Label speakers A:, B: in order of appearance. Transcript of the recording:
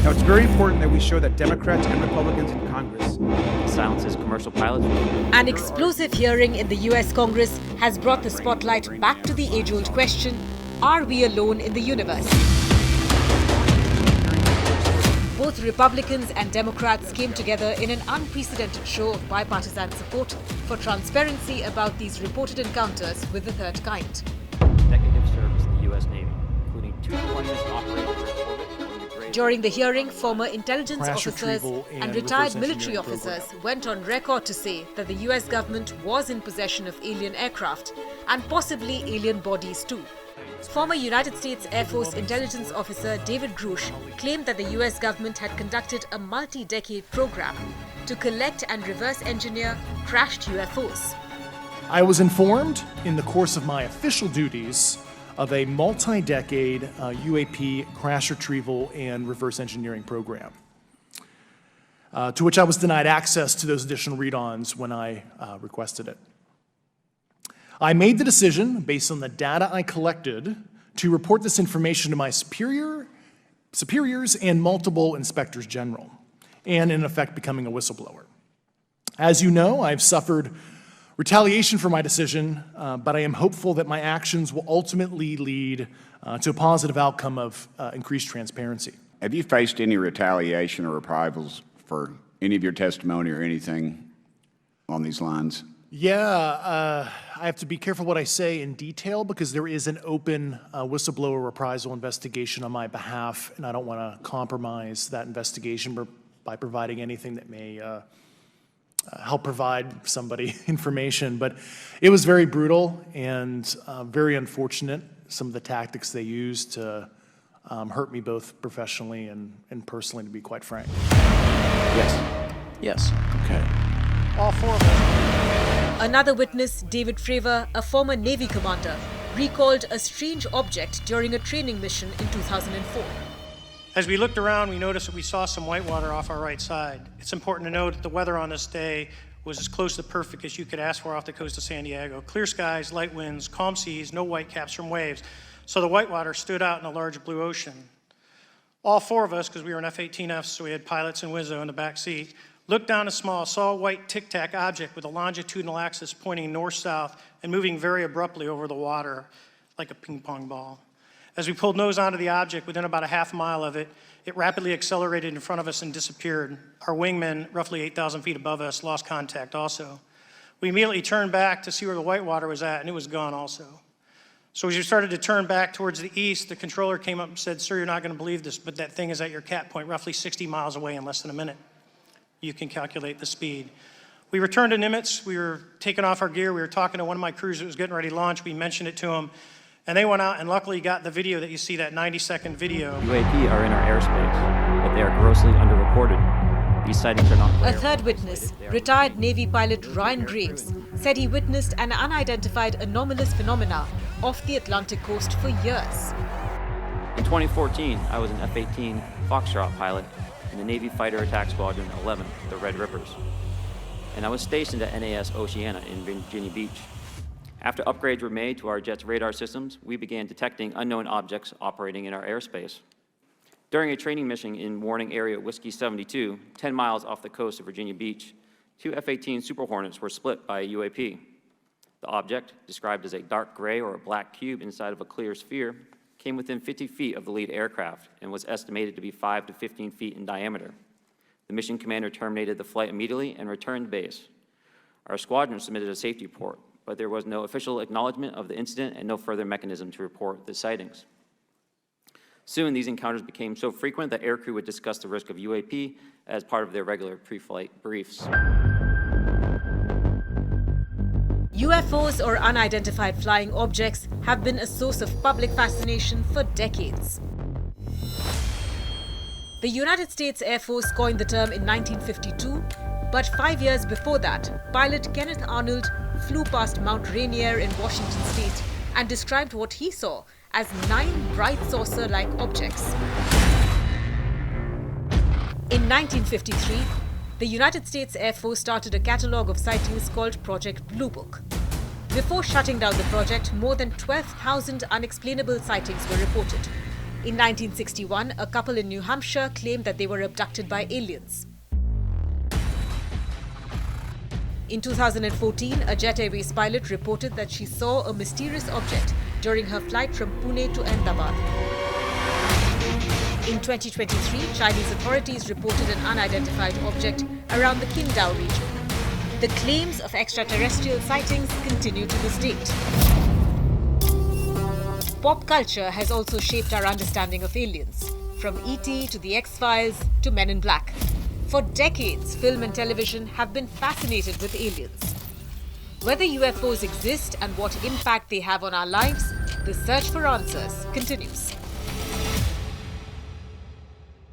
A: Now, it's very important that we show that Democrats and Republicans in Congress
B: silences commercial pilots.
C: An explosive hearing in the US Congress has brought the spotlight back to the age-old question, are we alone in the universe? Both Republicans and Democrats came together in an unprecedented show of bipartisan support for transparency about these reported encounters with the third kind.
B: Decade of service in the U.S. Navy, including 2 deployments operating.
C: During the hearing, former intelligence officers and retired military officers went on record to say that the US government was in possession of alien aircraft and possibly alien bodies too. Former United States Air Force intelligence officer David Grush claimed that the US government had conducted a multi-decade program to collect and reverse engineer crashed UFOs.
D: I was informed in the course of my official duties of a multi-decade UAP crash retrieval and reverse engineering program, to which I was denied access to those additional read-ons when I requested it. I made the decision, based on the data I collected, to report this information to my superiors and multiple inspectors general, and in effect becoming a whistleblower. As you know, I've suffered retaliation for my decision, but I am hopeful that my actions will ultimately lead to a positive outcome of increased transparency.
E: Have you faced any retaliation or reprisals for any of your testimony or anything on these lines?
D: Yeah, I have to be careful what I say in detail because there is an open whistleblower reprisal investigation on my behalf, and I don't want to compromise that investigation by providing anything that may help provide somebody information. But it was very brutal and very unfortunate, some of the tactics they used to hurt me both professionally and personally, to be quite frank.
B: Yes.
D: Yes. Okay.
F: All 4 of them.
C: Another witness, David Fravor, a former Navy commander, recalled a strange object during a training mission in 2004.
F: As we looked around, we noticed that we saw some whitewater off our right side. It's important to note that the weather on this day was as close to perfect as you could ask for off the coast of San Diego. Clear skies, light winds, calm seas, no whitecaps from waves. So the whitewater stood out in a large blue ocean. All 4 of us, because we were in F-18Fs, so we had pilots and Wizzo in the back seat, looked down a saw a white tic-tac object with a longitudinal axis pointing north-south and moving very abruptly over the water like a ping-pong ball. As we pulled nose onto the object, within about a half mile of it, it rapidly accelerated in front of us and disappeared. Our wingmen, roughly 8,000 feet above us, lost contact also. We immediately turned back to see where the whitewater was at, and it was gone also. So as we started to turn back towards the east, the controller came up and said, "Sir, you're not going to believe this, but that thing is at your cat point, roughly 60 miles away in less than a minute." You can calculate the speed. We returned to Nimitz. We were taking off our gear. We were talking to one of my crews that was getting ready to launch. We mentioned it to them, and they went out and luckily got the video that you see, that 90-second video.
B: UAP are in our airspace, but they are grossly underreported. These sightings are not rare.
C: A third witness, retired Navy pilot Ryan Graves, said he witnessed an unidentified anomalous phenomena off the Atlantic coast for years.
B: In 2014, I was an F-18 Foxtrot pilot in the Navy Fighter Attack Squadron 11, the Red Rippers, and I was stationed at NAS Oceana in Virginia Beach. After upgrades were made to our jet's radar systems, we began detecting unknown objects operating in our airspace. During a training mission in Warning Area Whiskey 72, 10 miles off the coast of Virginia Beach, 2 F-18 Super Hornets were split by a UAP. The object, described as a dark gray or a black cube inside of a clear sphere, came within 50 feet of the lead aircraft and was estimated to be 5 to 15 feet in diameter. The mission commander terminated the flight immediately and returned to base. Our squadron submitted a safety report, but there was no official acknowledgement of the incident and no further mechanism to report the sightings. Soon, these encounters became so frequent that aircrew would discuss the risk of UAP as part of their regular pre-flight briefs.
C: UFOs, or unidentified flying objects, have been a source of public fascination for decades. The United States Air Force coined the term in 1952, but 5 years before that, pilot Kenneth Arnold flew past Mount Rainier in Washington state and described what he saw as 9 bright saucer-like objects. In 1953, the United States Air Force started a catalogue of sightings called Project Blue Book. Before shutting down the project, more than 12,000 unexplainable sightings were reported. In 1961, a couple in New Hampshire claimed that they were abducted by aliens. In 2014, a Jet Airways pilot reported that she saw a mysterious object during her flight from Pune to Ahmedabad. In 2023, Chinese authorities reported an unidentified object around the Qingdao region. The claims of extraterrestrial sightings continue to this date. Pop culture has also shaped our understanding of aliens, from E.T. to The X-Files to Men in Black. For decades, film and television have been fascinated with aliens. Whether UFOs exist and what impact they have on our lives, the search for answers continues.